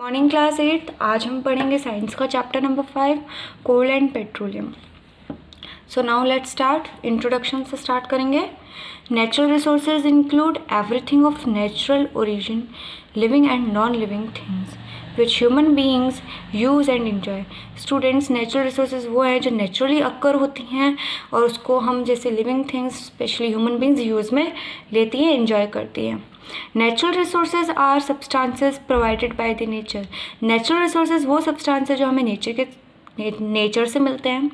Morning class 8। आज हम पढ़ेंगे साइंस का chapter number 5 coal and petroleum. So now let's start. Introduction से स्टार्ट करेंगे। Natural resources include everything of natural origin, living and non living things which human beings use and enjoy. Students, natural resources वो हैं जो naturally occur होती हैं और उसको हम जैसे living things specially human beings use में लेती हैं, इन्जॉय करती हैं। Natural resources are substances provided by the nature. Natural resources वो सब्सटेंस है जो हमें नेचर से मिलते हैं।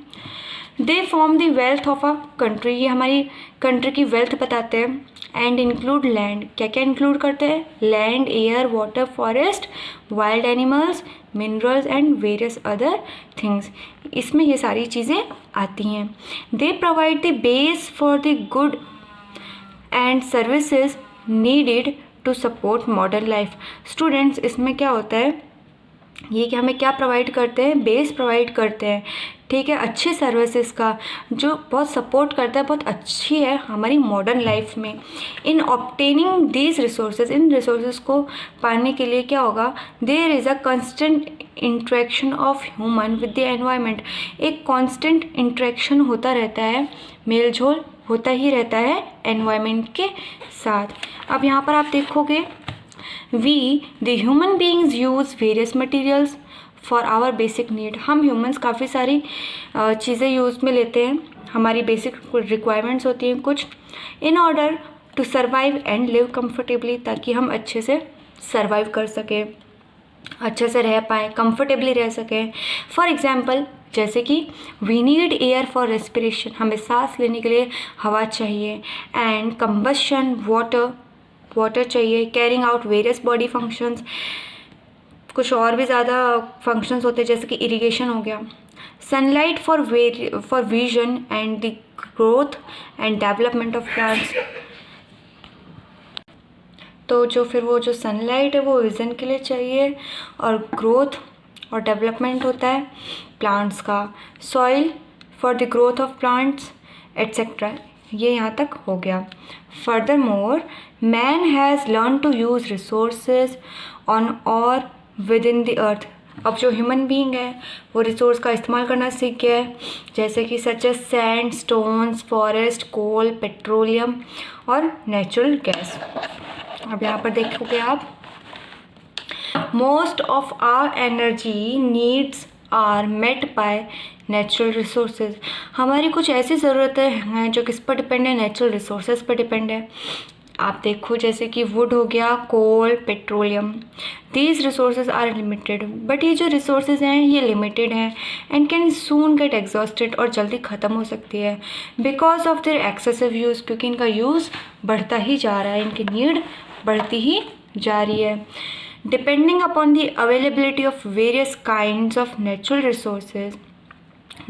They form the wealth of a country. ये हमारी कंट्री की वेल्थ बताते हैं। And include land. क्या क्या इंक्लूड करते हैं? Land, air, water, forest, wild animals, minerals and various other things. इसमें ये सारी चीज़ें आती हैं। They provide the base for the good and services needed to support modern life. Students, इसमें क्या होता है ये कि हमें क्या प्रोवाइड करते हैं? बेस प्रोवाइड करते हैं, ठीक है, अच्छी सर्विसेज का जो बहुत सपोर्ट करता है, बहुत अच्छी है हमारी मॉडर्न लाइफ में। इन ऑब्टेनिंग दीज रिसोर्सेज, इन रिसोर्सेज को पाने के लिए क्या होगा? There is a constant interaction of human with the environment. एक कांस्टेंट इंट्रैक्शन होता रहता है, मेल जोल होता ही रहता है एनवायरनमेंट के साथ। अब यहाँ पर आप देखोगे, we the human beings use various materials for our basic need. हम ह्यूमंस काफ़ी सारी चीज़ें यूज़ में लेते हैं, हमारी बेसिक रिक्वायरमेंट्स होती हैं कुछ, in order to survive and live comfortably, ताकि हम अच्छे से सर्वाइव कर सकें, अच्छे से रह पाएँ, कंफर्टेबली रह सकें। फॉर एग्जाम्पल, जैसे कि we need air for respiration, हमें सांस लेने के लिए हवा चाहिए। एंड कंबशन, वाटर चाहिए। Carrying out various body functions, कुछ और भी ज़्यादा फंक्शंस होते हैं जैसे कि इरिगेशन हो गया। Sunlight for vision and the growth and development of plants. तो वो सनलाइट है वो विजन के लिए चाहिए और ग्रोथ और डेवलपमेंट होता है प्लांट्स का। Soil for the growth of plants etcetera. ये यहाँ तक हो गया। Furthermore, man has learn to use resources on or within the earth. अब जो ह्यूमन बीइंग है वो रिसोर्स का इस्तेमाल करना सीख गया है, जैसे कि such as sand, stones, forest, coal, petroleum और नेचुरल गैस। अब यहाँ पर देखोगे आप, most of our energy needs are met by natural resources. हमारी कुछ ऐसी ज़रूरतें हैं जो किस पर डिपेंड है? नेचुरल रिसोर्सेज पर डिपेंड है। आप देखो जैसे कि वुड हो गया, coal, petroleum, these resources are limited. But ये जो रिसोर्सेज हैं ये लिमिटेड हैं and can soon get exhausted, और जल्दी ख़त्म हो सकती है because of their excessive use, क्योंकि इनका यूज़ बढ़ता ही जा रहा है, इनकी नीड बढ़ती ही जा रही है। Depending upon the availability of various kinds of natural resources,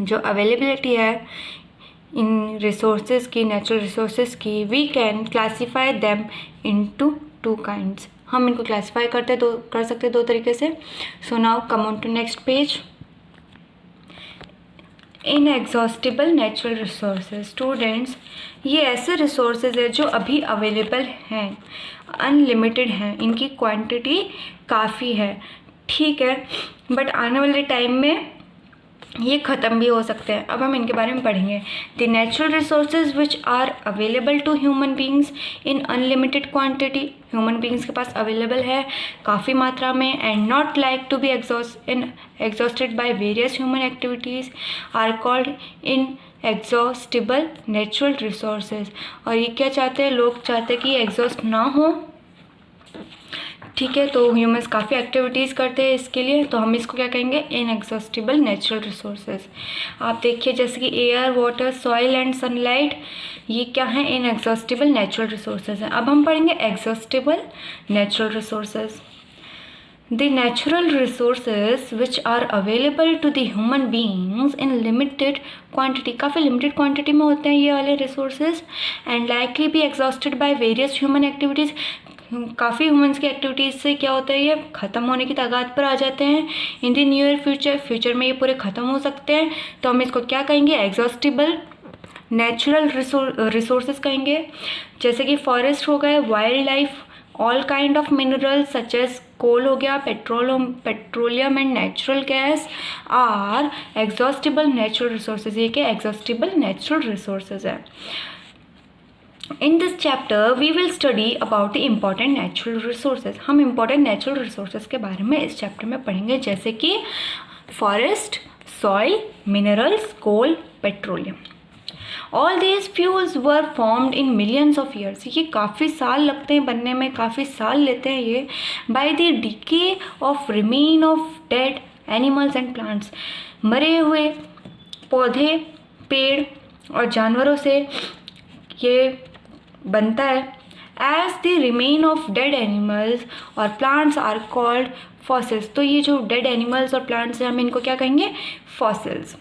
जो अवेलेबिलिटी है इन रिसोर्सेज की, नेचुरल रिसोर्सेज की, we can classify them into two kinds. हम इनको क्लासीफाई कर सकते हैं दो तरीके से। So now come on to next page. Inexhaustible natural resources. Students, ये ऐसे रिसोर्सेज है जो अभी अवेलेबल हैं, अनलिमिटेड हैं, इनकी क्वांटिटी काफ़ी है, ठीक है, बट आने वाले टाइम में ये ख़त्म भी हो सकते हैं। अब हम इनके बारे में पढ़ेंगे। The natural resources which are available to human beings in unlimited quantity. Human beings के पास अवेलेबल है काफ़ी मात्रा में, and not like to be exhausted by various human activities are called inexhaustible natural resources. और ये क्या चाहते हैं? लोग चाहते हैं कि एग्जॉस्ट ना हो, ठीक है, तो ह्यूमंस काफ़ी एक्टिविटीज़ करते हैं इसके लिए, तो हम इसको क्या कहेंगे? Inexhaustible natural resources. आप देखिए जैसे कि air, water, soil and sunlight, ये क्या है? इनएग्जॉस्टिबल नेचुरल रिसोर्सेज हैं। अब हम पढ़ेंगे exhaustible natural resources. The natural resources which are available to the human beings in limited quantity, काफ़ी लिमिटेड क्वांटिटी में होते हैं ये वाले resources, and likely be exhausted by various human activities. काफ़ी ह्यूमंस की एक्टिविटीज़ से क्या होता है, ये ख़त्म होने की तादाद पर आ जाते हैं। इन द नियर फ्यूचर में ये पूरे ख़त्म हो सकते हैं, तो हम इसको क्या कहेंगे? एग्जॉस्टिबल नेचुरल रिसोर्सेज कहेंगे। जैसे कि फॉरेस्ट हो गए, wild life all kind of mineral such as coal हो गया, petroleum and natural gas are exhaustible natural resources. ये क्या एग्जॉस्टिबल नेचुरल रिसोर्सेज है। In this chapter we will study about the important natural resources. हम important natural resources के बारे में इस चैप्टर में पढ़ेंगे, जैसे कि forest, soil, minerals, coal, petroleum. All these fuels were formed in millions of years. ये काफ़ी साल लगते हैं बनने में, काफ़ी साल लेते हैं ये। By the decay of remain of dead animals and plants. मरे हुए पौधे, पेड़ और जानवरों से ये बनता है। As the remain of dead animals और प्लांट्स आर कॉल्ड फॉसिल्स। तो ये जो डेड एनिमल्स और प्लांट्स हैं, हम इनको क्या कहेंगे? Fossils.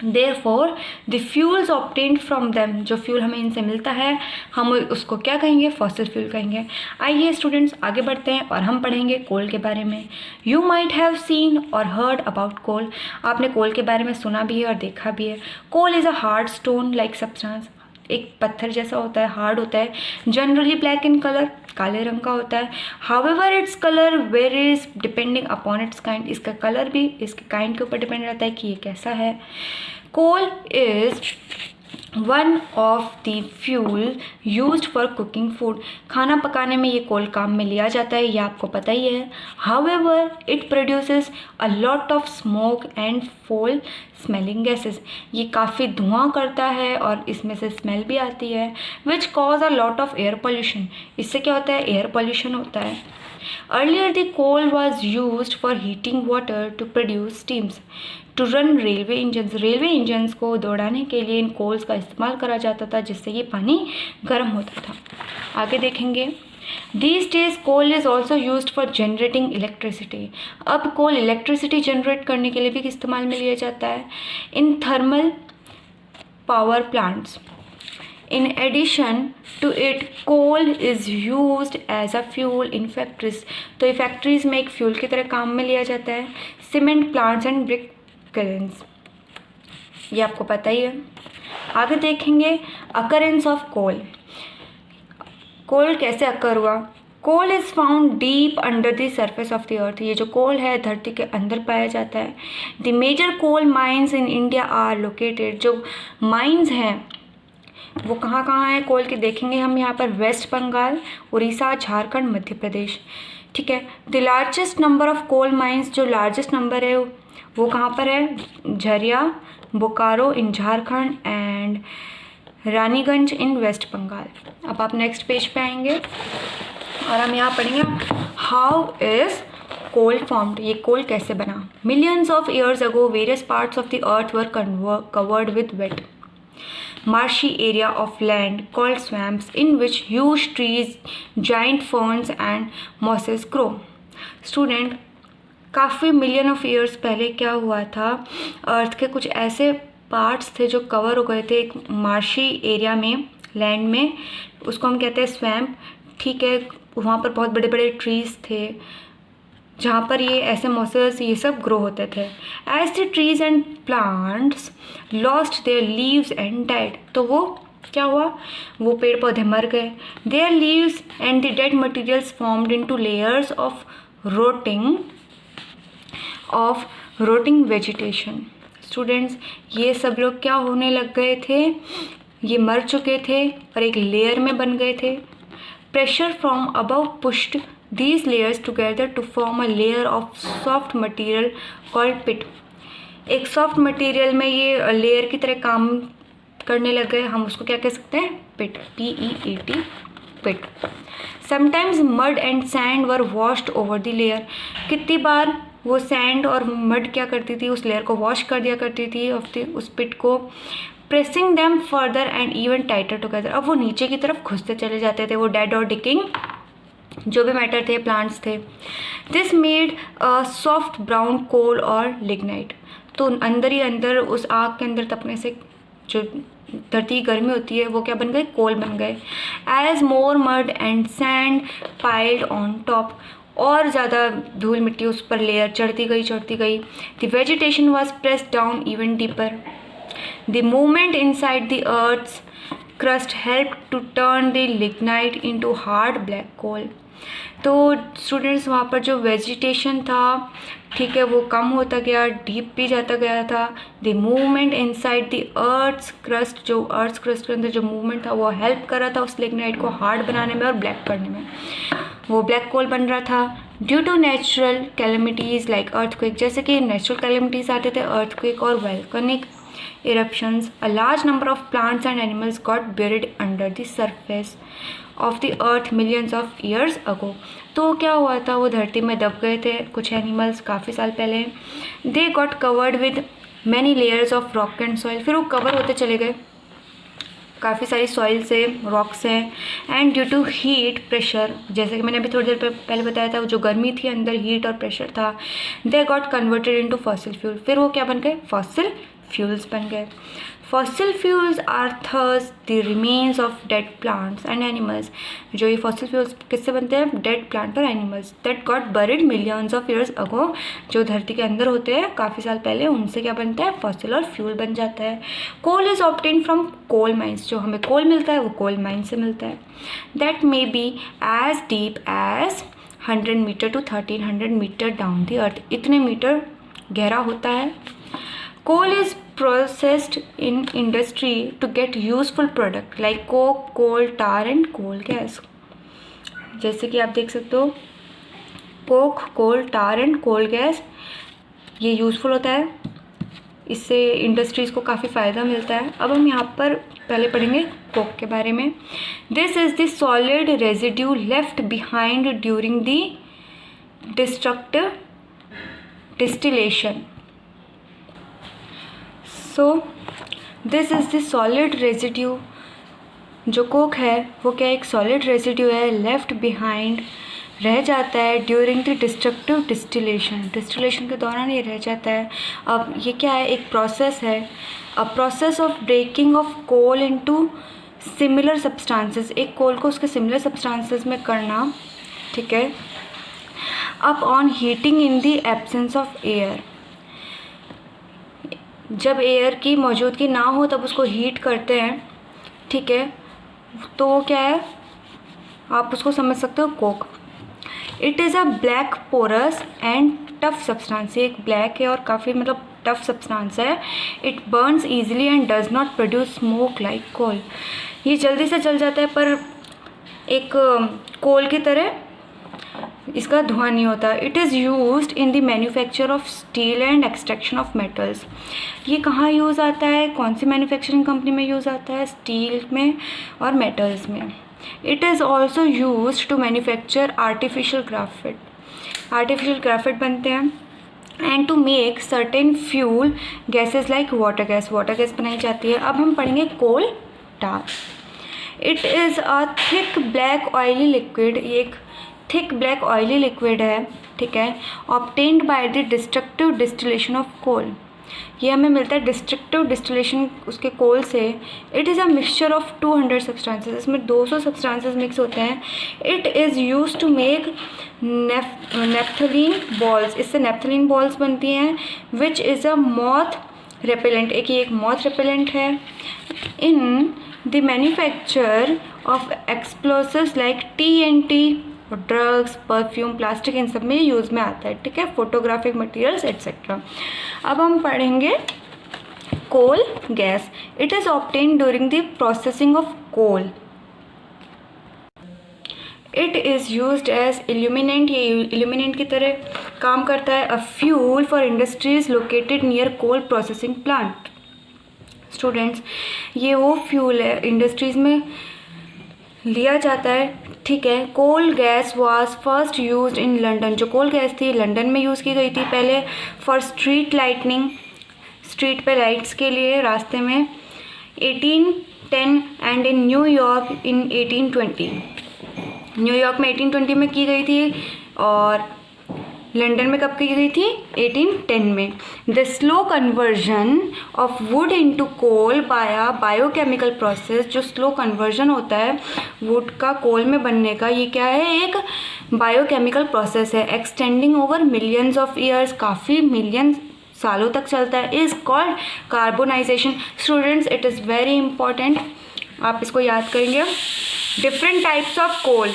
Therefore the fuels obtained from them, जो फ्यूल हमें इनसे मिलता है हम उसको क्या कहेंगे? फॉसिल फ्यूल कहेंगे। आइए स्टूडेंट्स आगे बढ़ते हैं और हम पढ़ेंगे कोल के बारे में। यू माइट हैव सीन और हर्ड अबाउट कोल। आपने कोल के बारे में सुना भी है और देखा भी है। Coal is a hard stone like substance. एक पत्थर जैसा होता है, हार्ड होता है, जनरली ब्लैक इन कलर, काले रंग का होता है। However its colour varies depending upon its kind. इसका कलर भी इसके काइंड के ऊपर डिपेंड रहता है कि ये कैसा है। Coal is one of the fuel used for cooking food. खाना पकाने में ये कोल काम में लिया जाता है, ये आपको पता ही है। However it produces a lot of smoke and फोल स्मेलिंग गैसेस। ये काफ़ी धुआं करता है और इसमें से स्मेल भी आती है। Which cause a lot of air pollution. इससे क्या होता है? एयर पोल्यूशन होता है। Earlier the coal was used for heating water to produce steams to run railway engines. Railway engines को दौड़ाने के लिए इन कोल्स का इस्तेमाल करा जाता था, जिससे ये पानी गर्म होता था। आगे देखेंगे। These days coal is also used for generating electricity। अब कोल इलेक्ट्रिसिटी जनरेट करने के लिए भी इस्तेमाल में लिया जाता है in thermal power plants. In addition to it, coal is used as a fuel in factories। तो ये फैक्ट्रीज में एक फ्यूल की तरह काम में लिया जाता है। सीमेंट प्लांट्स एंड ब्रिक किल्न्स, ये आपको पता ही है। आगे देखेंगे अकरेंस ऑफ कोल। कोल कैसे अकर हुआ? Coal is found deep under the surface of the earth. ये जो कोल है धरती के अंदर पाया जाता है। The major coal mines in India are located. जो माइंस हैं वो कहाँ कहाँ हैं कोल के? देखेंगे हम यहाँ पर वेस्ट बंगाल, उड़ीसा, झारखंड, मध्य प्रदेश। ठीक है। The largest number of coal mines, जो लार्जेस्ट नंबर है वो कहाँ पर है? Jharia, Bokaro in Jharkhand and Raniganj in West Bengal. अब आप नेक्स्ट पेज पे आएंगे और हम यहाँ पढ़ेंगे हाउ इज़ कोल फॉर्म्ड। ये कोल कैसे बना? Millions of years ago various parts of the earth were covered with weight marshy area of land called swamps in which huge trees, giant ferns and mosses grow। Student, काफ़ी million of years पहले क्या हुआ था? अर्थ के कुछ ऐसे parts थे जो कवर हो गए थे एक मार्शी एरिया में, लैंड में, उसको हम कहते हैं स्वैम्प। ठीक है। वहाँ पर बहुत बड़े बड़े ट्रीज़ थे जहाँ पर ये ऐसे मॉसेस ये सब ग्रो होते थे। As the trees and plants lost their leaves and died. तो वो क्या हुआ? वो पेड़ पौधे मर गए। Their leaves and the dead materials formed into layers of rotting vegetation. Students, ये सब लोग क्या होने लग गए थे? ये मर चुके थे और एक लेयर में बन गए थे। Pressure from above pushed these layers together to form a layer of soft material called pit। एक सॉफ्ट मटेरियल में ये लेयर की तरह काम करने लग गए, हम उसको क्या कह सकते हैं? Peat, PEAT, peat. Sometimes mud and sand were washed over the layer. कितनी बार वो सैंड और मड क्या करती थी? उस लेयर को वॉश कर दिया करती थी उस पिट को। Pressing them further and even tighter together. अब वो नीचे की तरफ घुसते चले जाते थे, वो डेड और डिकिंग जो भी मैटर थे, प्लांट्स थे। This made a soft brown coal और लिग्नाइट। तो अंदर ही अंदर उस आग के अंदर तपने से जो धरती की गर्मी होती है वो क्या बन गए? कोल बन गए। As more mud and sand piled on top, और ज़्यादा धूल मिट्टी उस पर लेयर चढ़ती गई। The vegetation was pressed down even deeper. The movement inside the earth crust helped to turn the lignite into hard black coal. तो students वहाँ पर जो वेजिटेशन था, ठीक है, वो कम होता गया, डीप भी जाता गया था. The movement inside the earth's crust, जो अर्थ्स क्रस्ट के अंदर जो मूवमेंट था वो हेल्प कर रहा था उस लिग्नाइट को हार्ड बनाने में और ब्लैक करने में. वो ब्लैक कोल बन रहा था. Due to natural calamities like earthquake, जैसे कि नेचुरल कैलेमिटीज़ आते थे, अर्थक्वेक और volcanic eruptions, a large number of plants and animals got buried under the surface of the earth millions of years ago. तो क्या हुआ था, वो धरती में दब गए थे कुछ एनिमल्स काफ़ी साल पहले. They got covered with many layers of rock and soil, फिर वो कवर होते चले गए काफ़ी सारी सॉइल से, रॉक से. And due to heat pressure, जैसे कि मैंने अभी थोड़ी देर पहले बताया था, जो गर्मी थी अंदर हीट और प्रेशर था, they got converted into fossil fuel. फिर वो क्या बन गए, फॉसिल फ्यूल्स बन गए. Fossil fuels are thus the remains of dead plants and animals. जो ये फॉसिल फ्यूल्स किससे बनते हैं, डेड प्लांट और animals that got buried millions of years ago, जो धरती के अंदर होते हैं काफ़ी साल पहले, उनसे क्या बनता है, फॉसिल और फ्यूल बन जाता है. Coal is obtain from coal mines, जो हमें कोल मिलता है वो कोल माइन से मिलता है. That may be as deep as 100 metre to 1300 metre down the earth, इतने मीटर गहरा होता है. Coal is processed in industry to get useful product like coke, coal, tar and coal gas. जैसे कि आप देख सकते हो, coke, coal, tar and coal gas ये यूज़फुल होता है, इससे इंडस्ट्रीज़ को काफ़ी फ़ायदा मिलता है. अब हम यहाँ पर पहले पढ़ेंगे कोक के बारे में. This is the solid residue left behind during the destructive distillation. So this is the solid residue. जो कोक है वो क्या एक सॉलिड रेजिड्यू है, लेफ्ट बिहाइंड रह जाता है during the destructive distillation, distillation के दौरान ये रह जाता है. अब ये क्या है, एक प्रोसेस है, a process of breaking of coal into similar substances, एक कोल को उसके सिमिलर सब्सटेंसेस में करना, ठीक है. Up on heating in the absence of air, जब एयर की मौजूदगी ना हो तब उसको हीट करते हैं, ठीक है. तो वो क्या है, आप उसको समझ सकते हो, coke. It is a black porous and tough substance, एक ब्लैक है और काफ़ी मतलब टफ सब्सटेंस है. It burns easily and does not produce smoke like coal, ये जल्दी से जल जाता है पर एक कोल की तरह इसका धुआं नहीं होता. It is used in the manufacture of steel and extraction of metals. ये कहाँ यूज़ आता है, कौन सी मैन्युफैक्चरिंग कंपनी में यूज़ आता है, स्टील में और मेटल्स में. It is also used to manufacture artificial graphite, artificial graphite बनते हैं. And to make certain fuel gases like water gas, water gas बनाई जाती है. अब हम पढ़ेंगे coal tar. It is a thick black oily liquid, एक थिक ब्लैक ऑयली लिक्विड है, ठीक है. Obtained by the destructive distillation of coal, ये हमें मिलता है डिस्ट्रक्टिव डिस्टिलेशन उसके कोल से. It is a mixture of 200 substances, इसमें 200 सब्सटेंसेस मिक्स होते हैं. It is use to make naphthalene balls, इससे नेफ्थलीन बॉल्स बनती हैं. Which is a moth repellent, एक ये एक मॉथ रेपेलेंट है. In the manufacture of explosives like TNT, drugs, perfume, plastic, इन सब में यूज़ में आता है, ठीक है. Photographic materials etcetera. अब हम पढ़ेंगे coal gas. It is obtain during the processing of coal. It is used as illuminant, ये इल्यूमिनेंट की तरह काम करता है. A fuel for industries located near coal processing plant. Students, ये वो फ्यूल है इंडस्ट्रीज़ में लिया जाता है, ठीक है. Coal gas was first used in London, जो कोल गैस थी लंदन में यूज़ की गई थी पहले. फॉर स्ट्रीट लाइटनिंग, स्ट्रीट पे लाइट्स के लिए रास्ते में. 1810 and in New York in 1820, New York में 1820 में की गई थी और लंदन में कब की गई थी, 1810 में. The slow conversion of wood into coal by biochemical process, जो स्लो कन्वर्जन होता है वुड का कोल में बनने का, ये क्या है, एक बायोकेमिकल प्रोसेस है. Extending over millions of years, काफ़ी मिलियन सालों तक चलता है. Is called carbonization. Students, it is very important. आप इसको याद करेंगे। Different types of coal,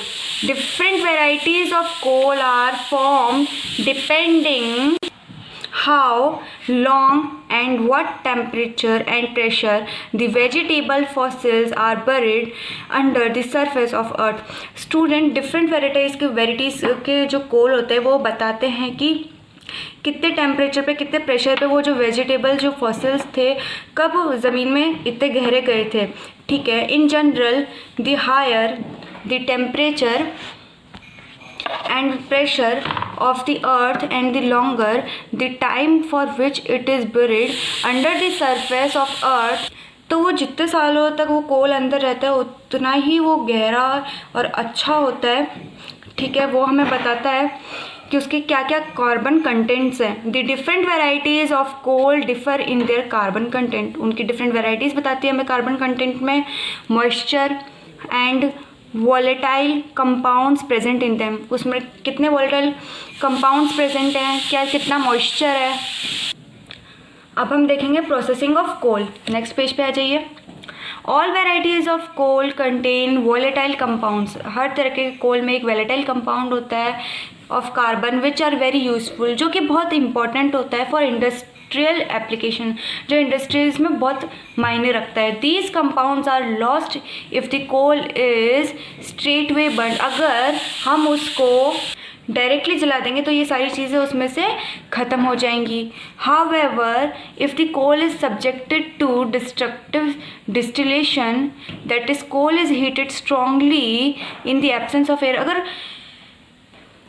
different varieties of coal are form depending how long and what temperature and pressure the vegetable fossils are buried under the surface of earth। Student different varieties के जो कोल होते हैं वो बताते हैं कि कितने temperature पे, कितने प्रेशर पे वो जो वेजिटेबल जो फॉसिल्स थे कब ज़मीन में इतने गहरे गए थे। ठीक है, in general the higher the temperature and pressure of the earth and the longer the time for which it is buried under the surface of earth, तो वो जितने सालों तक वो कोल अंदर रहता है उतना ही वो गहरा और अच्छा होता है। ठीक है, वो हमें बताता है कि उसके क्या क्या कार्बन कंटेंट्स हैं। The different varieties of coal differ in their carbon content, उनकी डिफरेंट वेराइटीज़ बताती है हमें कार्बन कंटेंट में। Moisture and volatile compounds present in them, उसमें कितने वॉलेटाइल कंपाउंड्स प्रेजेंट हैं, क्या कितना मॉइस्चर है। अब हम देखेंगे processing of coal. Next page पे आ जाइए। All varieties of coal contain volatile compounds, हर तरह के कोल में एक वॉलेटाइल कंपाउंड होता है of carbon which are very useful, जो कि बहुत इंपॉर्टेंट होता है फॉर इंडस्ट्रियल एप्लीकेशन, जो इंडस्ट्रीज में बहुत मायने रखता है। These compounds are lost if the coal is straight way burn, अगर हम उसको डायरेक्टली जला देंगे तो ये सारी चीज़ें उसमें से ख़त्म हो जाएंगी। However if the coal is subjected to destructive distillation, that is coal is heated strongly in the absence of air, अगर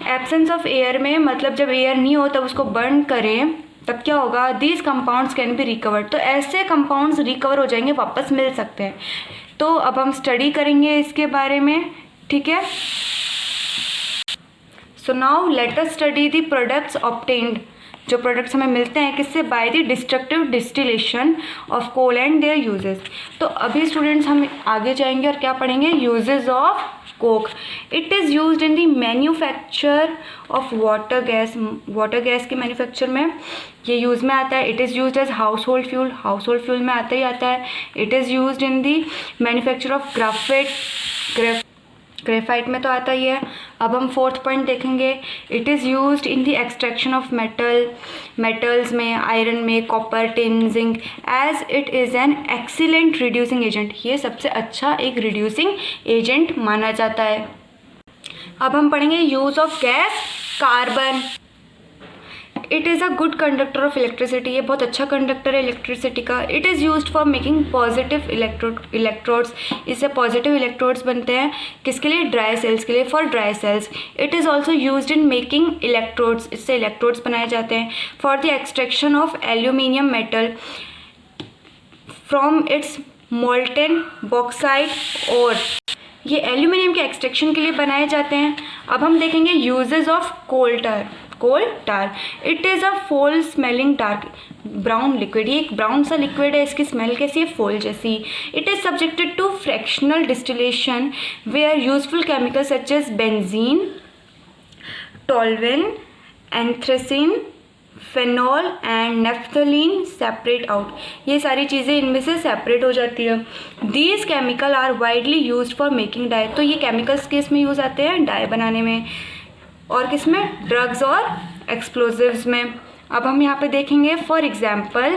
एब्सेंस ऑफ एयर में मतलब जब एयर नहीं हो तब उसको बर्न करें तब क्या होगा, these compounds can be recovered, तो ऐसे कंपाउंड्स रिकवर हो जाएंगे, वापस मिल सकते हैं। तो अब हम स्टडी करेंगे इसके बारे में। ठीक है, so now let us study the products obtained, जो प्रोडक्ट्स हमें मिलते हैं किससे, by the destructive distillation of coal and their uses. तो अभी स्टूडेंट्स हम आगे जाएंगे और क्या पढ़ेंगे, uses of coke. It is used in the manufacture of water gas, water gas के मैन्युफैक्चर में ये यूज़ में आता है। It is used as household fuel, household fuel में आता ही आता है। It is used in the manufacture of graphite में तो आता ही है। अब हम फोर्थ पॉइंट देखेंगे। It is used in the extraction of metals में, आयरन में, copper, tin, zinc, as it is an excellent reducing agent, ये सबसे अच्छा एक रिड्यूसिंग एजेंट माना जाता है। अब हम पढ़ेंगे use of gas carbon. It is a good conductor of electricity, ये बहुत अच्छा कंडक्टर है इलेक्ट्रिसिटी का। It is used for making positive electrodes, इससे पॉजिटिव इलेक्ट्रोड्स बनते हैं किसके लिए, ड्राई सेल्स के लिए, for dry cells. It is also used in making electrodes, इससे इलेक्ट्रोड्स बनाए जाते हैं। For the extraction of aluminium metal from its molten bauxite ore, ये एल्यूमिनियम के एक्सट्रैक्शन के लिए बनाए जाते हैं। अब हम देखेंगे uses of coal tar. It is a foul smelling dark brown liquid, ये एक ब्राउन सा लिक्विड है, इसकी स्मेल कैसी है, फोल जैसी। It is subjected to fractional distillation where useful chemicals such as benzene, toluene, anthracene, phenol and naphthalene separate out, ये सारी चीज़ें इनमें से सेपरेट हो जाती है। These chemical are widely use for making dye, तो ये केमिकल्स किस में यूज़ आते हैं, डाई बनाने में, और किस में, ड्रग्स और एक्सप्लोजिव्स में। अब हम यहाँ पे देखेंगे for example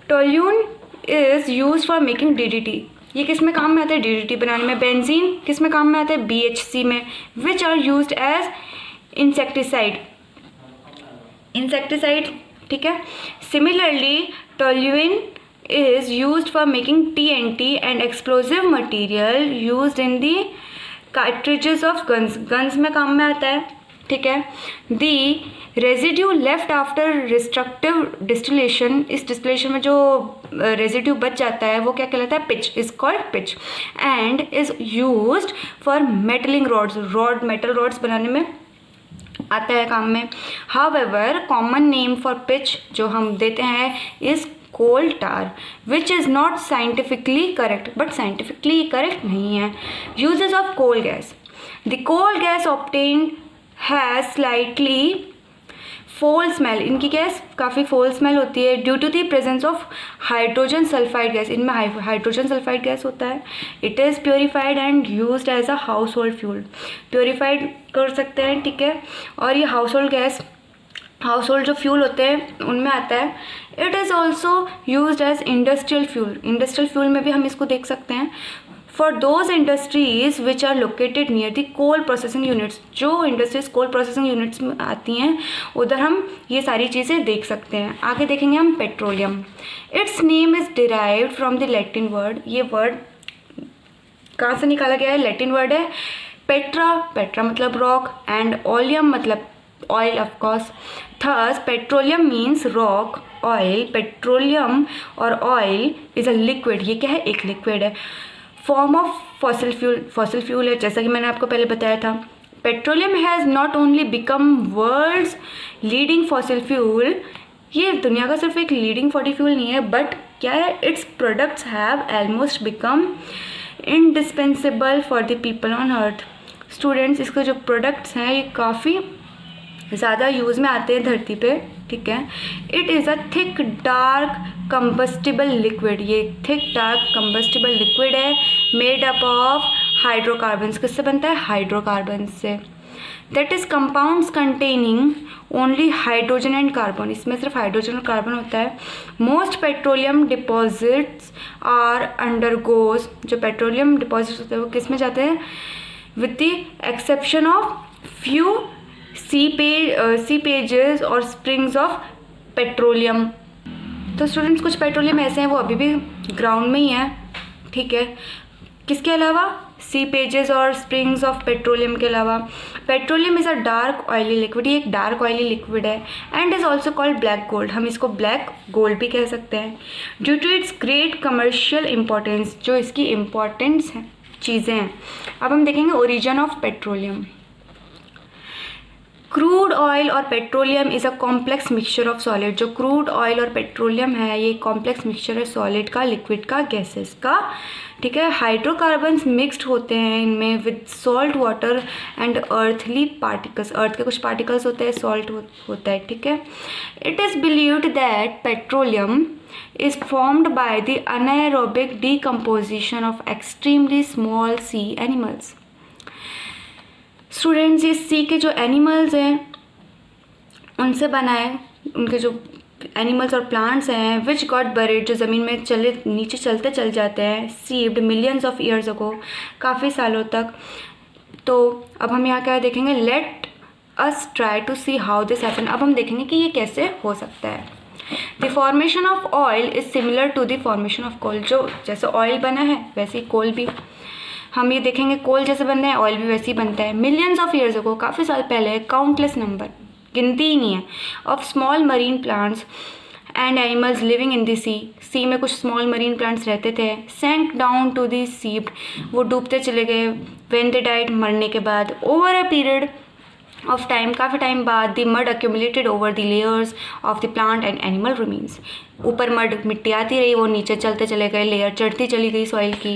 toluene is use for making DDT, ये किस में काम में आता है, DDT बनाने में। बेंजीन किस में काम में आता है, BHC में। Which are used as insecticide, ठीक है। Similarly toluene is used for making TNT and explosive material used in the cartridges of guns में काम में आता है, ठीक है। The residue left after destructive distillation, इस डिस्टिलेशन में जो रेजिड्यू बच जाता है वो क्या कहलाता है, pitch, is called pitch, and is used for metalling rods, metal rods बनाने में आता है काम में। However common name for pitch जो हम देते हैं is coal tar, which is not scientifically correct, but scientifically correct नहीं है। Uses of coal gas, the coal gas obtained has slightly foul smell, इनकी गैस काफ़ी फोल स्मेल होती है due to the presence of hydrogen sulphide gas, इनमें hydrogen sulphide gas होता है। It is purified and used as a household fuel, purified कर सकते हैं, ठीक है। और ये household gas, household जो फ्यूल होते हैं उनमें आता है। It is also used as industrial fuel, industrial fuel में भी हम इसको देख सकते हैं। For those industries which are located near the coal processing units, जो इंडस्ट्रीज कोल प्रोसेसिंग यूनिट्स में आती हैं उधर हम ये सारी चीज़ें देख सकते हैं। आगे देखेंगे हम petroleum. Its name is derived from the Latin word, ये वर्ड कहाँ से निकाला गया है? लैटिन वर्ड है पेट्रा, पेट्रा मतलब रॉक, एंड ओलियम मतलब oil of course. Thus petroleum means rock, oil, petroleum or oil is a liquid, ये क्या है? एक लिक्विड है, form of fossil fuel, fossil fuel है, जैसा कि मैंने आपको पहले बताया था। Petroleum has not only become world's leading fossil fuel, ये दुनिया का सिर्फ एक लीडिंग फॉसिल फ्यूल नहीं है, बट क्या है? Its products have almost become indispensable for the people on earth. Students, इसके जो प्रोडक्ट्स हैं ये काफ़ी ज़्यादा यूज़ में आते हैं धरती पे, ठीक है। It is a thick dark combustible liquid, ये थिक डार्क कंबस्टिबल लिक्विड है, मेड अप ऑफ हाइड्रोकार्बन्स, किससे बनता है? हाइड्रोकार्बन से। That is compounds containing only hydrogen and carbon, इसमें सिर्फ हाइड्रोजन और कार्बन होता है। Most petroleum deposits are undergoes, जो पेट्रोलियम डिपॉजिट्स होते हैं वो किस में जाते हैं? With the exception of few seepages और स्प्रिंग्स ऑफ पेट्रोलियम। तो स्टूडेंट्स, कुछ पेट्रोलियम ऐसे हैं वो अभी भी ग्राउंड में ही हैं, ठीक है। किसके अलावा? सीपेजेस और स्प्रिंग्स ऑफ पेट्रोलियम के अलावा। Petroleum is a dark oily liquid, ये एक डार्क ऑयली लिक्विड है, and is also called black gold, हम इसको ब्लैक गोल्ड भी कह सकते हैं। Due to its great commercial importance, जो इसकी इम्पोर्टेंस है चीज़ें हैं। अब हम देखेंगे origin of petroleum. Crude oil और petroleum is a complex mixture of solid, जो क्रूड ऑयल और पेट्रोलियम है ये कॉम्प्लेक्स मिक्सचर है सॉलिड का, लिक्विड का, गैसेस का, ठीक है। हाइड्रोकार्बन्स मिक्स्ड होते हैं इनमें with salt water and earthly particles, earth के कुछ पार्टिकल्स होते हैं, सॉल्ट होता है, ठीक है। It is believed that petroleum is formed by the anaerobic decomposition of extremely small sea animals. Students, ये सी के जो एनिमल्स हैं उनसे बना है, उनके जो एनिमल्स और प्लांट्स हैं विच गॉट बरीड, जो ज़मीन में चले नीचे चलते चल जाते हैं, sieved millions of years ago, काफ़ी सालों तक। तो अब हम यहाँ क्या देखेंगे? Let us try to see how this happen. अब हम देखेंगे कि ये कैसे हो सकता है। The formation of oil is similar to the formation of coal, जो जैसे ऑयल बना है वैसे ही कोल भी, हम ये देखेंगे कोल जैसे बनता है ऑयल भी वैसे ही बनता है। मिलियंस ऑफ ईयर्स अगो, काफ़ी साल पहले, काउंटलेस नंबर, गिनती ही नहीं है, of small marine plants and animals living in the sea में कुछ स्मॉल मरीन प्लांट्स रहते थे, sank down to the seabed, वो डूबते चले गए, व्हेन दे डाइड, मरने के बाद, over a period of time, काफ़ी टाइम बाद, the mud accumulated over the layers of the plant and animal remains, ऊपर मड मिट्टी आती रही, वो नीचे चलते चले गए, लेयर चढ़ती चली गई सॉइल की।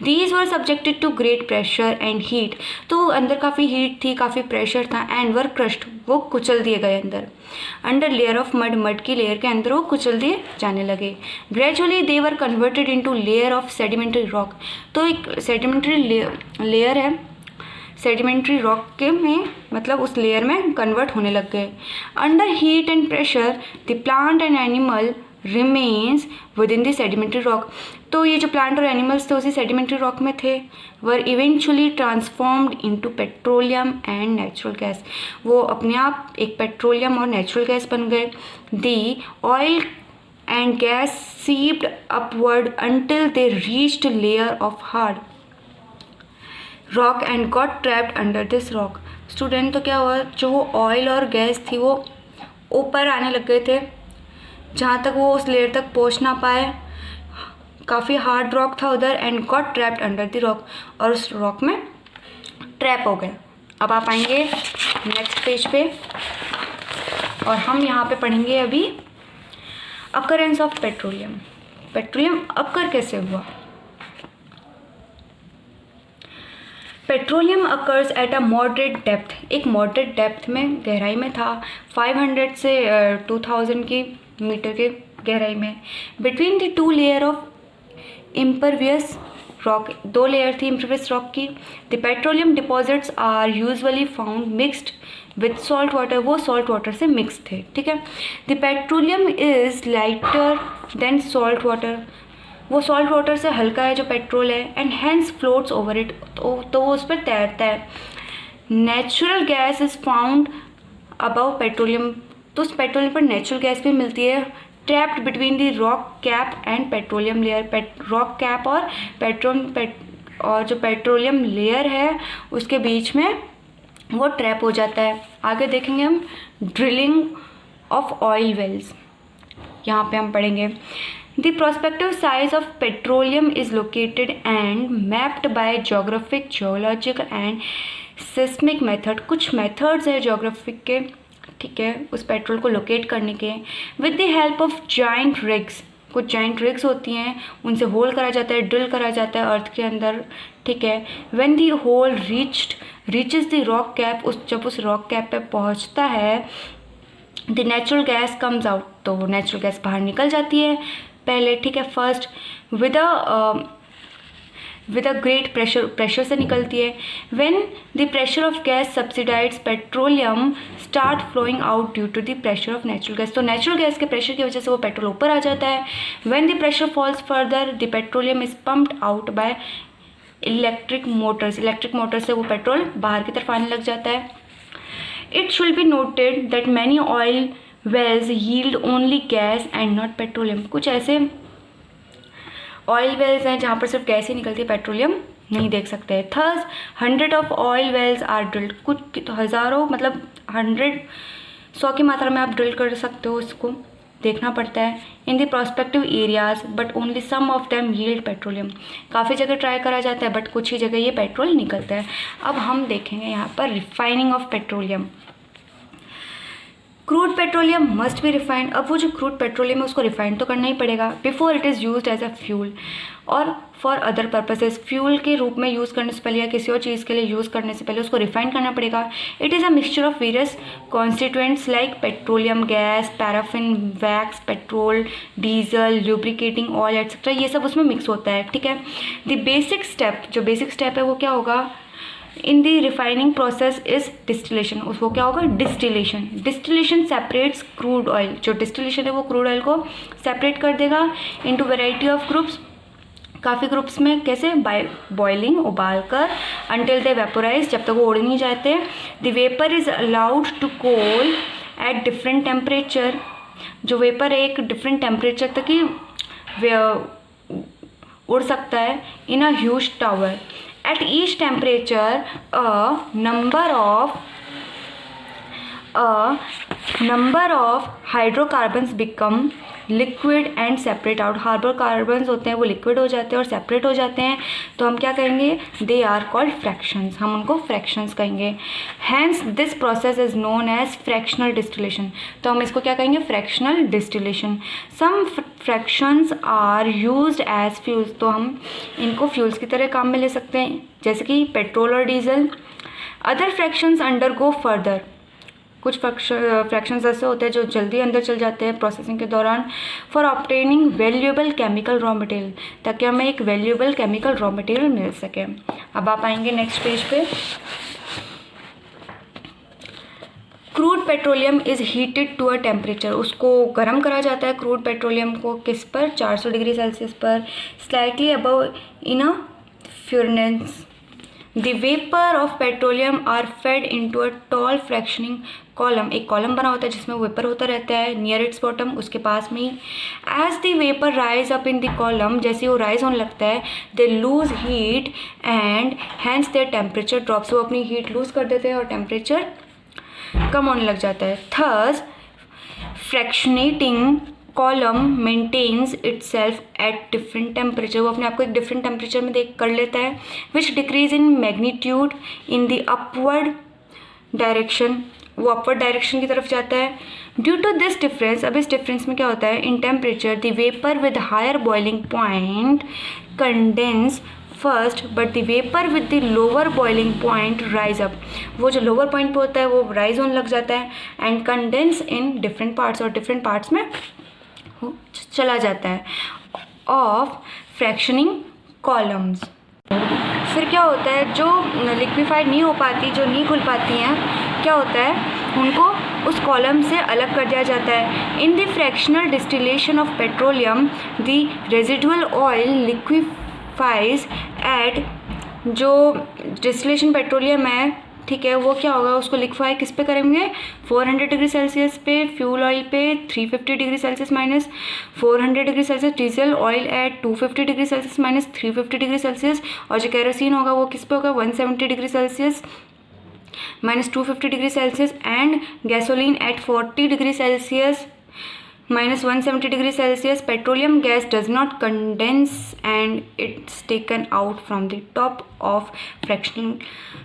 These were subjected to great pressure and heat, तो अंदर काफ़ी हीट थी, काफ़ी प्रेशर था, एंड वर क्रश्ड, वो कुचल दिए गए अंदर, under layer of mud, mud की लेयर के अंदर वो कुचल दिए जाने लगे। Gradually they were converted into layer of sedimentary rock, तो एक सेडिमेंट्री लेयर है, सेडिमेंट्री रॉक के में मतलब उस लेयर में कन्वर्ट होने लग गए। Under heat and pressure the plant and animal remains with in the sedimentary rock, तो ये जो प्लांट और एनिमल्स थे उसी सेडिमेंट्री रॉक में थे, were eventually transformed into petroleum and natural gas, वो अपने आप एक पेट्रोलियम और नेचुरल गैस बन गए। The oil and gas seeped upward until they reached layer of hard rock and got trapped under this rock. Student, तो क्या हुआ, जो ऑयल और गैस थी वो ऊपर आने लग गए थे, जहाँ तक वो उस लेयर तक पहुँच ना पाए, काफ़ी हार्ड रॉक था उधर, and got trapped under the rock, और उस रॉक में ट्रैप हो गए। अब आप आएंगे नेक्स्ट पेज पे और हम यहाँ पे पढ़ेंगे अभी अकरेंस ऑफ पेट्रोलियम। पेट्रोलियम अकर कैसे हुआ? Petroleum occurs at a moderate depth, एक मॉडरेट डेप्थ में, गहराई में था, 500 से 2000 की मीटर के गहराई में, between the two layer of impervious rock, दो लेयर थी इम्परवियस रॉक की। The petroleum deposits are usually found mixed with salt water, वो सॉल्ट वाटर से मिक्स थे, ठीक है। The petroleum is lighter than salt water, वो सॉल्ट वाटर से हल्का है जो पेट्रोल है, and hence floats over it, तो वो उस पर तैरता है। Natural gas is found above petroleum, तो उस पेट्रोलियम पर नेचुरल गैस भी मिलती है, trapped between the rock cap and petroleum layer, rock cap और जो पेट्रोलियम लेयर है उसके बीच में वो ट्रैप हो जाता है। आगे देखेंगे हम ड्रिलिंग ऑफ ऑयल वेल्स, यहाँ पे हम पढ़ेंगे the prospective size of petroleum is located and mapped by geographic, geological and seismic method, कुछ मेथड्स है जोग्राफिक के, ठीक है, उस पेट्रोल को लोकेट करने के, with the help of giant rigs, कुछ जाइंट रिग्स होती हैं, उनसे होल करा जाता है, ड्रिल करा जाता है अर्थ के अंदर, ठीक है। When the hole reaches the rock cap, जब उस रॉक कैप पे पहुंचता है, the natural gas comes out, तो वो नेचुरल गैस बाहर निकल जाती है पहले, ठीक है, first with a great pressure से निकलती है। When the pressure of gas subsides petroleum start flowing out due to the pressure of natural gas, तो नेचुरल गैस के प्रेशर की वजह से वो पेट्रोल ऊपर आ जाता है। When the pressure falls further the petroleum is pumped out by electric motor से वो पेट्रोल बाहर की तरफ आने लग जाता है। It should be noted that many oil wells yield only gas and not petroleum, कुछ ऐसे ऑयल वेल्स हैं जहाँ पर सिर्फ गैस ही निकलती है, पेट्रोलियम नहीं देख सकते हैं। There's 100 of oil wells are drilled, कुछ तो हज़ारों, मतलब 100 की मात्रा में आप ड्रिल कर सकते हो, उसको देखना पड़ता है। In the prospective areas but only some of them yield petroleum, काफ़ी जगह ट्राई करा जाता है बट कुछ ही जगह ये पेट्रोल निकलता है। अब हम देखेंगे यहाँ पर refining of petroleum. Crude petroleum must be refined, अब वो जो क्रूड पेट्रोलियम है उसको रिफाइंड तो करना ही पड़ेगा, before it is used as a fuel or for other purposes, fuel के रूप में यूज़ करने से पहले या किसी और चीज़ के लिए यूज़ करने से पहले उसको रिफाइन करना पड़ेगा। It is a mixture of various constituents like petroleum gas, paraffin, wax, petrol, diesel, lubricating oil etcetera, ये सब उसमें मिक्स होता है, ठीक है। द बेसिक स्टेप, जो बेसिक स्टेप है वो क्या होगा in the refining process is distillation, उसको क्या होगा distillation. Distillation separates crude oil, जो डिस्टिलेशन है वो क्रूड ऑयल को सेपरेट कर देगा इनटू वैरायटी ऑफ ग्रुप्स, काफ़ी ग्रुप्स में, कैसे बाय बॉइलिंग, उबाल कर, अनटिल दे वेपोराइज, जब तक वो उड़ नहीं जाते। The vapour is allowed to cool at different temperature, जो वेपर है एक डिफरेंट टेम्परेचर तक ही उड़ सकता है in a huge tower. At each temperature, a number of hydrocarbons become liquid and separate out. Hydrocarbons होते हैं वो लिक्विड हो जाते हैं और सेपरेट हो जाते हैं, तो हम क्या कहेंगे दे आर कॉल्ड फ्रैक्शंस, हम उनको फ्रैक्शंस कहेंगे। Hence this process is known as fractional distillation, तो हम इसको क्या कहेंगे fractional distillation. Some fractions are used as fuels, तो हम इनको फ्यूल्स की तरह काम में ले सकते हैं, जैसे कि पेट्रोल और diesel. Other fractions undergo further, कुछ फ्रैक्शंस ऐसे होते हैं जो जल्दी अंदर चल जाते हैं प्रोसेसिंग के दौरान, for obtaining valuable chemical raw material, ताकि हमें एक वैल्यूएबल केमिकल रॉ मटेरियल मिल सके। अब आप आएंगे नेक्स्ट पेज पे। Crude petroleum is heated to a temperature, उसको गर्म करा जाता है क्रूड पेट्रोलियम को, किस पर 400 डिग्री सेल्सियस पर, slightly above in a furans. The vapor of petroleum are fed into a tall fractioning column, एक कॉलम बना होता है जिसमें वेपर होता रहता है नियर इट्स बॉटम, उसके पास में ही। As the vapour rise up in the column, जैसे वो राइज होने लगता है, they lose heat and hence their temperature drops, वो अपनी हीट लूज कर देते हैं और टेम्परेचर कम होने लग जाता है। Thus fractionating column maintains itself at different temperature, वो अपने आप को एक डिफरेंट टेम्परेचर में देख कर लेता है, which decrease in magnitude in the upward direction, वो अपवर्ड डायरेक्शन की तरफ जाता है। ड्यू टू दिस डिफरेंस, अब इस डिफरेंस में क्या होता है in temperature, the vapour with higher boiling point condense first but the vapour with the lower boiling point rise up, वो जो लोअर पॉइंट पे होता है वो राइज होने लग जाता है and condense in different parts, और डिफरेंट पार्ट्स में चला जाता है ऑफ फ्रैक्शनिंग कॉलम्स। फिर क्या होता है, जो लिक्विफाइड नहीं हो पाती, जो नहीं घुल पाती हैं, क्या होता है, उनको उस कॉलम से अलग कर दिया जाता है। In the fractional distillation of petroleum the residual oil liquefies at, जो डिस्टिलेशन पेट्रोलियम है, ठीक है, वो क्या होगा, उसको लिक्विफाई किस पे करेंगे, 400 डिग्री सेल्सियस पे, फ्यूल ऑयल पे 350 degree Celsius minus 400 degree Celsius, diesel oil at 250 degree Celsius minus 350 degree Celsius, और जो केरोसिन होगा वो किस पे होगा, 170 degree Celsius minus 250 degree Celsius, and gasoline at 40 degree Celsius minus 170 degree Celsius. Petroleum gas does not condense and it's taken out from the top of fractional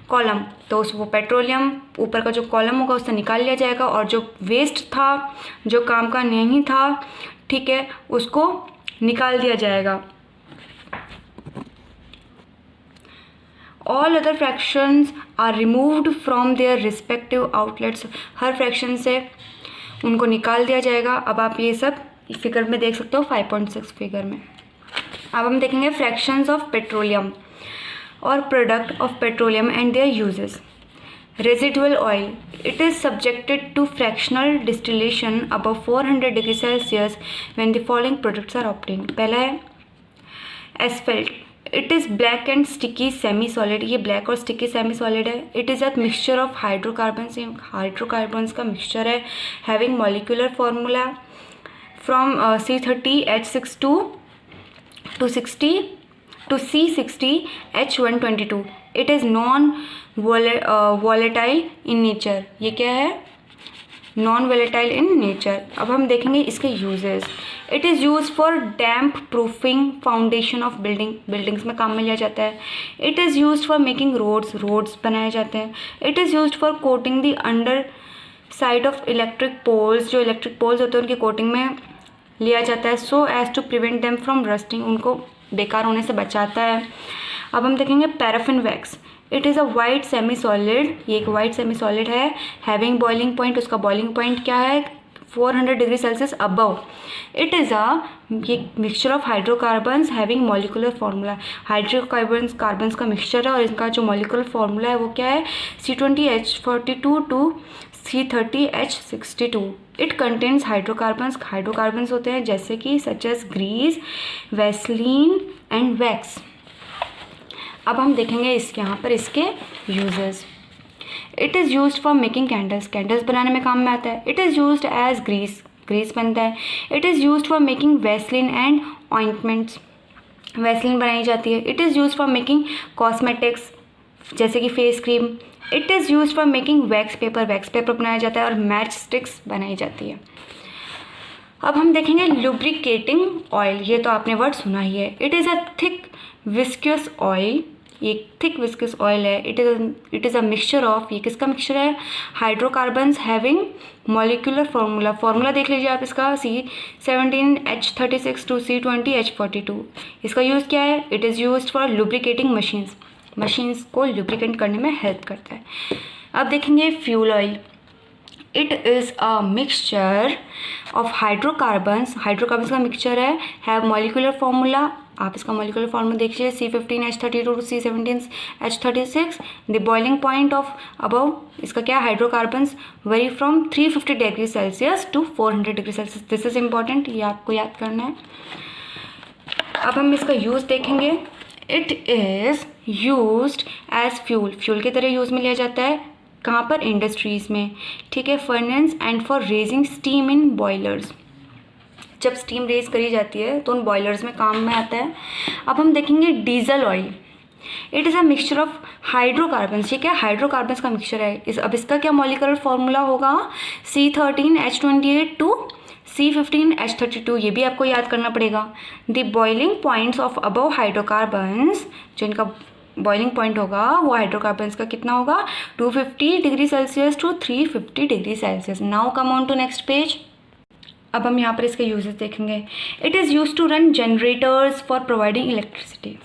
column. तो वो petroleum ऊपर का जो कॉलम होगा उससे निकाल लिया जाएगा, और जो वेस्ट था, जो काम का नहीं था, ठीक है, उसको निकाल दिया जाएगा। All other fractions are removed from their respective outlets. Her fraction से उनको निकाल दिया जाएगा। अब आप ये सब फिगर में देख सकते हो 5.6 फिगर में। अब हम देखेंगे फ्रैक्शंस ऑफ पेट्रोलियम और product of petroleum and their uses. Residual oil, it is subjected to fractional distillation above 400 degree Celsius when the following products are obtained. पहला है asphalt, it is black and sticky semi solid, ये black और sticky semi solid है। It is a mixture of hydrocarbons, hydrocarbons का mixture है, having molecular formula from C30H62 to C60H122। It is non volatile in nature, ये क्या है, non volatile in nature. अब हम देखेंगे इसके uses. It is use for damp proofing foundation of buildings में काम में लिया जाता है। It is use for making roads बनाए जाते हैं। It is use for coating the underside of electric poles, जो इलेक्ट्रिक पोल्स होते हैं उनकी कोटिंग में लिया जाता है, so as to prevent them from rusting, उनको बेकार होने से बचाता है। अब हम देखेंगे paraffin wax, it is a white semi solid, ये एक वाइट सेमी सॉलिड है, हैविंग बॉइलिंग पॉइंट, उसका बॉइलिंग पॉइंट क्या है, 400 degree Celsius above. It is ये mixture of hydrocarbons having molecular formula, carbons का मिक्सचर है और इनका जो मॉलिकुलर फार्मूला है वो क्या है, C20H42 to C30H62। It contains hydrocarbons होते हैं जैसे कि such as grease, Vaseline and wax. अब हम देखेंगे इसके यहाँ पर इसके uses. It is use for making candles बनाने में काम में आता है। It is use as grease बनता है। It is use for making Vaseline and ointments, Vaseline बनाई जाती है। It is use for making cosmetics जैसे कि face cream. It is use for making wax paper बनाया जाता है और मैच स्टिक्स बनाई जाती है। अब हम देखेंगे लुब्रिकेटिंग ऑयल, ये तो आपने वर्ड सुना ही है। It is a thick viscous oil, ये थिक विस्कस ऑयल है। It is a mixture of, ये किसका मिक्सचर है, हाइड्रोकार्बन्स हैविंग मॉलिक्यूलर फार्मूला देख लीजिए आप इसका, C17H36 to C20H42। इसका यूज़ क्या है, it is use for lubricating machines को लुब्रिकेट करने में हेल्प करता है। अब देखेंगे fuel oil, it is a mixture of hydrocarbons का मिक्सचर है, हैव मॉलिक्यूलर फार्मूला, आप इसका मॉलिक्यूलर फार्मूला देखिए, C15H32 to C17H36। The boiling point of above, इसका क्या, hydrocarbons vary from 350 degree Celsius to 400 degree Celsius. This is important, ये आपको याद करना है। अब हम इसका यूज़ देखेंगे। It is used as fuel की तरह यूज़ में लिया जाता है, कहाँ पर, इंडस्ट्रीज़ में, ठीक है, furnace and for raising steam in boilers, जब स्टीम रेज करी जाती है तो उन बॉयलर्स में काम में आता है। अब हम देखेंगे diesel oil, it is a mixture of hydrocarbons, ये क्या, हाइड्रोकार्बन्स का मिक्सचर है। अब इसका क्या मॉलिक्यूलर फार्मूला होगा, C13H28 to C15H32, ये भी आपको याद करना पड़ेगा। The boiling points of above hydrocarbons, जो इनका बॉइलिंग पॉइंट होगा वो हाइड्रोकार्बन्स का कितना होगा, 250 degree Celsius to 350 degree Celsius. Now come on to next page. अब हम यहाँ पर इसके यूजेस देखेंगे। It is use to run generators for providing electricity,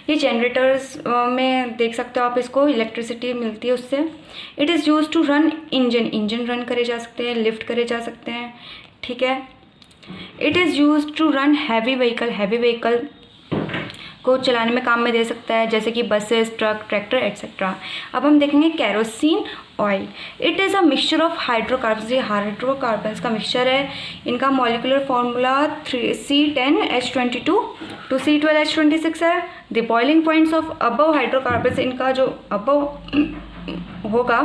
ये जनरेटर्स में देख सकते हो आप, इसको इलेक्ट्रिसिटी मिलती है उससे। It is use to run engine run करे जा सकते हैं, लिफ्ट करे जा सकते हैं, ठीक है। It is use to run heavy vehicle को चलाने में काम में दे सकता है, जैसे कि बसेस, ट्रक, ट्रैक्टर एट्सेट्रा। अब हम देखेंगे kerosene oil. It is a mixture of hydrocarbons, ये हाइड्रोकार्बन्स का मिक्सचर है। इनका molecular formula C10H22 to C12H26 है। The boiling points of above hydrocarbons, इनका जो अबव होगा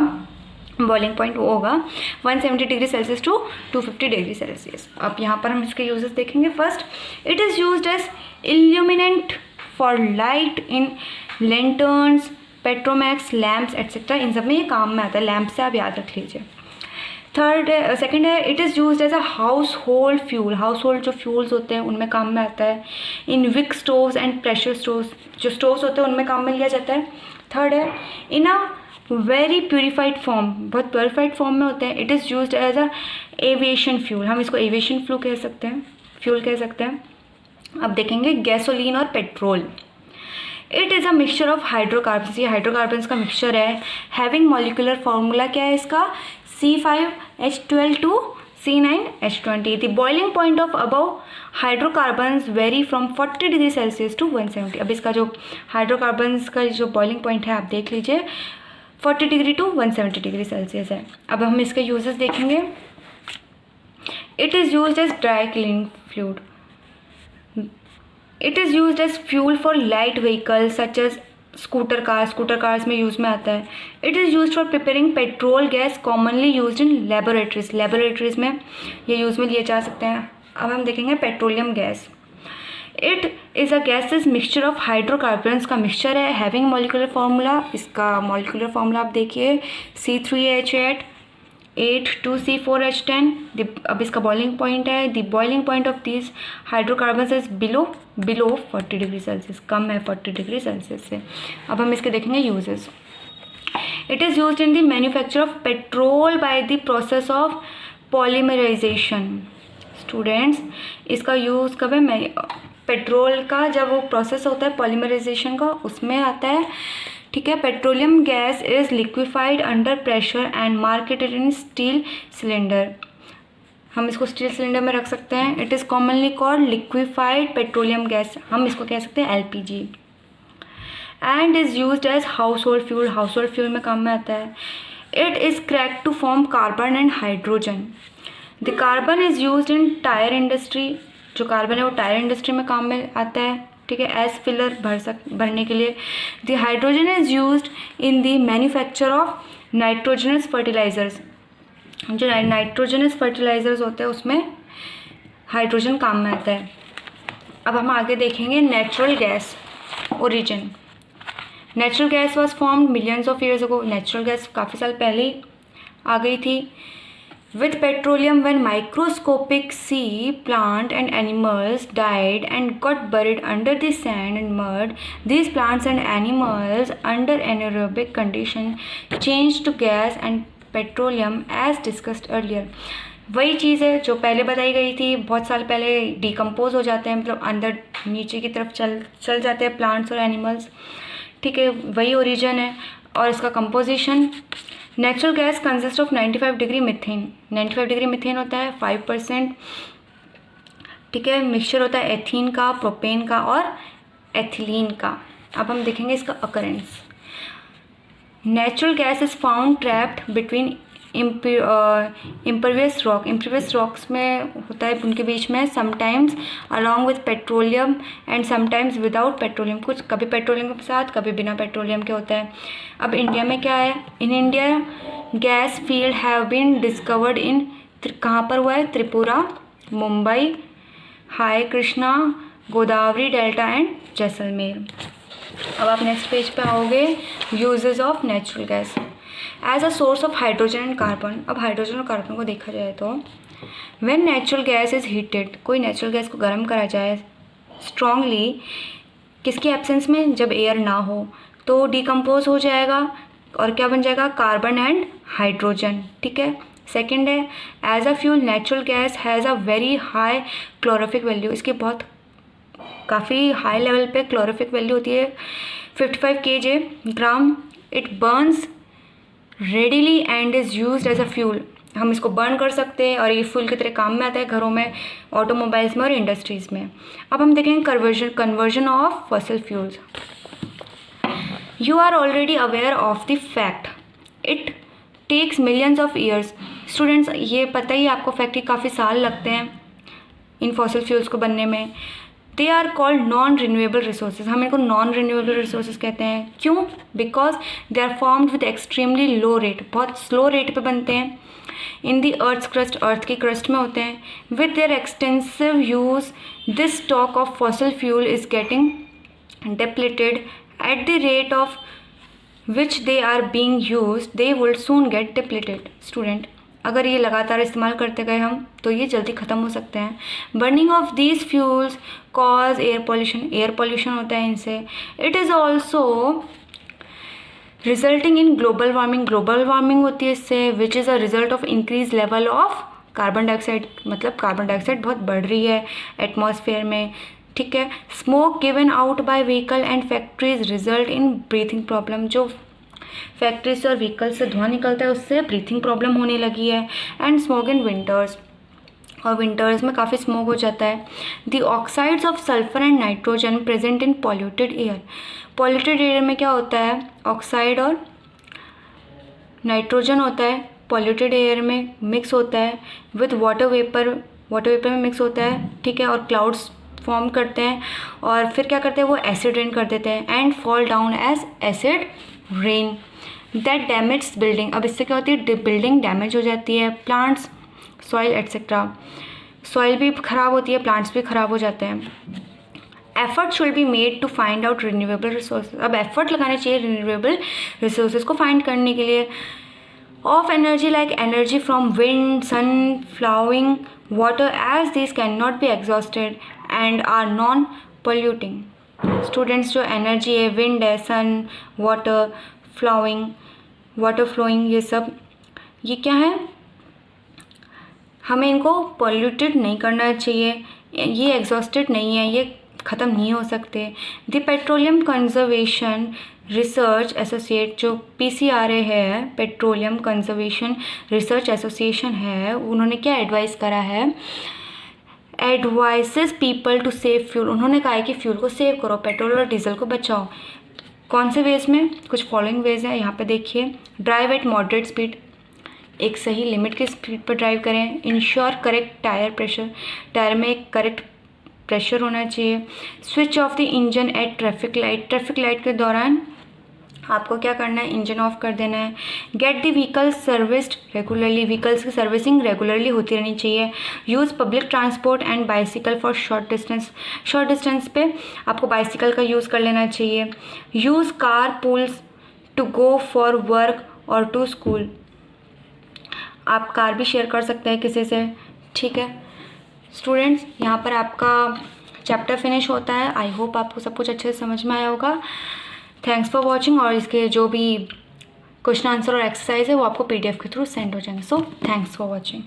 बॉइलिंग पॉइंट वो होगा 170 degree Celsius to 250 degree Celsius. अब यहाँ पर हम इसके यूजेस देखेंगे। First, it is used as illuminant for light in lanterns, Petromax, lamps etcetera, इन सब में ये काम में आता है। लैम्प से आप याद रख लीजिए। सेकेंड है, it is used as a household fuel, household जो फ्यूल्स होते हैं उनमें काम में आता है। In wick stoves and pressure stoves, जो स्टोव्स होते हैं उनमें काम में लिया जाता है। थर्ड है, in a very purified form, बहुत प्योरीफाइड फॉर्म में होते हैं। It is used as a aviation fuel, हम इसको एविएशन फ्यूल कह सकते हैं। अब देखेंगे गैसोलीन और petrol. It is a mixture of hydrocarbons, ये हाइड्रोकार्बन्स का मिक्सचर है। हैविंग मॉलिकुलर फार्मूला क्या है इसका, C5H12 to C9H20। The boiling point of above hydrocarbons vary from 40 degree Celsius to 170। अब इसका जो हाइड्रोकार्बन्स का जो बॉइलिंग पॉइंट है आप देख लीजिए, 40 डिग्री टू 170 डिग्री सेल्सियस है। अब हम इसके यूजेस देखेंगे। It is used as dry cleaning fluid. It is used as fuel for light vehicle such as scooter cars में यूज़ में आता है। It is used for preparing petrol gas commonly used in laboratories में ये use में लिए जा सकते हैं। अब हम देखेंगे petroleum gas. It is a gases mixture of hydrocarbons का मिक्सचर है। हैविंग मॉलिकुलर फार्मूला, इसका मॉलिकुलर फार्मूला आप देखिए C3H8 8 to C4H10। अब इसका बॉइलिंग पॉइंट है, the boiling point of this hydrocarbons is below 40 degree Celsius, कम है 40 डिग्री सेल्सियस से। अब हम इसके देखेंगे uses. It is used in the manufacture of petrol by the process of polymerisation. Students, इसका यूज़ कब है, पेट्रोल का जब वो प्रोसेस होता है पॉलीमराइजेशन का, उसमें आता है, ठीक है। Petroleum gas is liquefied under pressure and marketed in steel cylinder, हम इसको स्टील सिलेंडर में रख सकते हैं। It is commonly called liquefied petroleum gas, हम इसको कह सकते हैं LPG। And is used as household fuel में काम में आता है। It is cracked to form carbon and hydrogen. The carbon is used in tyre industry, जो कार्बन है वो टायर इंडस्ट्री में काम में आता है, ठीक है, एज फिलर भरने के लिए। The hydrogen is used in the manufacture of nitrogenous fertilizers, जो नाइट्रोजनस फर्टिलाइजर्स होते हैं उसमें हाइड्रोजन काम में आता है। अब हम आगे देखेंगे natural gas origin. Natural gas was formed millions of years ago, natural gas काफ़ी साल पहले ही आ गई थी। With petroleum, when microscopic sea plant and animals died and got buried under the sand and mud, these plants and animals under anaerobic condition changed to gas and petroleum as discussed earlier। वही चीज़ है जो पहले बताई गई थी, बहुत साल पहले डिकम्पोज हो जाते हैं, मतलब अंदर नीचे की तरफ चल जाते हैं प्लांट्स और एनिमल्स, ठीक है, वही ओरिजिन है। और इसका composition, natural gas consist of 95 degree methane, 95 degree methane होता है, 5%, ठीक है, मिक्सचर होता है एथीन का, प्रोपेन का और एथिलीन का। अब हम देखेंगे इसका occurrence. Natural gas is found trapped between impervious rocks में होता है, उनके बीच में, sometimes along with petroleum and sometimes without petroleum, कुछ कभी पेट्रोलियम के साथ कभी बिना पेट्रोलियम के होता है। अब इंडिया में क्या है, in India gas field have been discovered in, कहाँ पर हुआ है, Tripura, Mumbai, high Krishna, Godavari delta and Jaisalmer. अब आप नेक्स्ट पेज पे आओगे, uses of natural gas as a source of hydrogen and carbon. अब हाइड्रोजन और कार्बन को देखा जाए तो when natural gas is heated, कोई नेचुरल गैस को गर्म करा जाए स्ट्रांगली, किसकी एब्सेंस में, जब एयर ना हो, तो डिकम्पोज हो जाएगा और क्या बन जाएगा, कार्बन एंड हाइड्रोजन, ठीक है। सेकेंड है, as a fuel natural gas has a very high calorific value, इसकी बहुत काफ़ी हाई लेवल पे क्लोरोफिक वैल्यू होती है 55 kg। It burns readily and is used as a fuel. हम इसको बर्न कर सकते हैं और ये फ्यूल की तरह काम में आता है घरों में, ऑटोमोबाइल्स में और इंडस्ट्रीज़ में। अब हम देखेंगे conversion of fossil fuels. You are already aware of the fact it takes millions of years. Students, ये पता ही आपको फैक्ट कि काफ़ी साल लगते हैं इन फॉसिल फ्यूल्स को बनने में। They are called non renewable resources. हम इनको नॉन रिन्यूएबल रिसोर्सेज कहते हैं। क्यों? Because they are formed with extremely low rate, बहुत स्लो रेट पे बनते हैं। इन दी अर्थ्स क्रस्ट, अर्थ की क्रस्ट में होते हैं। With their extensive use this stock of fossil fuel is getting depleted at the rate of which they are being used, they will soon get depleted. Student, अगर ये लगातार इस्तेमाल करते गए हम तो ये जल्दी ख़त्म हो सकते हैं। Burning of these fuels cause air pollution, air pollution होता है इनसे। It is also resulting in global warming, global warming होती है इससे, विच is a result of increase level of carbon dioxide. मतलब कार्बन डाइऑक्साइड बहुत बढ़ रही है एटमॉस्फेयर में, ठीक है। Smoke given out by vehicle and factories result in breathing problem. जो फैक्ट्रीज और व्हीकल से धुआं निकलता है उससे ब्रीथिंग प्रॉब्लम होने लगी है। एंड स्मोक इन विंटर्स, और विंटर्स में काफ़ी स्मोक हो जाता है। The oxides of sulphur and nitrogen present in polluted air. Polluted air में क्या होता है? ऑक्साइड और नाइट्रोजन होता है, पॉल्यूटेड एयर में मिक्स होता है with water vapour, water vapour में मिक्स होता है, ठीक है। और क्लाउड्स फॉर्म करते हैं और फिर क्या करते हैं? वो एसिड रेन कर देते हैं and fall down as acid rain that damage building. अब इससे क्या होती है? बिल्डिंग डैमेज हो जाती है, प्लांट्स, सॉइल एट्सेट्रा। सॉइल भी ख़राब होती है, प्लांट्स भी ख़राब हो जाते हैं। Effort should be made to find out renewable resources. अब एफर्ट लगाने चाहिए रिन्यूएबल रिसोर्सेज को फाइंड करने के लिए। Of energy like energy from wind, sun, flying water as this can not be exhausted and are non polluting. Students, जो energy है, wind है, सन, वाटर, वाटर फ्लोइंग, ये सब ये क्या है? हमें इनको पॉल्यूटेड नहीं करना चाहिए, ये एग्जॉस्टेड नहीं है, ये ख़त्म नहीं हो सकते। The petroleum conservation research associate, जो PCRA है, पेट्रोलियम कंजर्वेशन रिसर्च एसोसिएशन है, उन्होंने क्या एडवाइस करा है? Advises people to save fuel. उन्होंने कहा है कि फ्यूल को सेव करो, पेट्रोल और डीजल को बचाओ। कौन से वेज में? कुछ फॉलोइंग वेज है, यहाँ पे देखिए। ड्राइव एट मॉडरेट स्पीड, एक सही लिमिट की स्पीड पर ड्राइव करें। Ensure correct tyre pressure, tyre में एक करेक्ट प्रेशर होना चाहिए। Switch off the engine at traffic light, traffic light के दौरान आपको क्या करना है? इंजन ऑफ कर देना है। Get the vehicle serviced regularly, vehicles की सर्विसिंग रेगुलरली होती रहनी चाहिए। Use public transport and bicycle for short distance, short distance पे आपको बाइसिकल का यूज़ कर लेना चाहिए। Use car pools to go for work और टू स्कूल, आप कार भी शेयर कर सकते हैं किसी से, ठीक है। स्टूडेंट्स, यहाँ पर आपका चैप्टर फिनिश होता है। आई होप आपको सब कुछ अच्छे से समझ में आया होगा। Thanks for watching. और इसके जो भी क्वेश्चन आंसर और एक्सरसाइज है वो आपको PDF के थ्रू सेंड हो जाएंगे। So thanks for watching.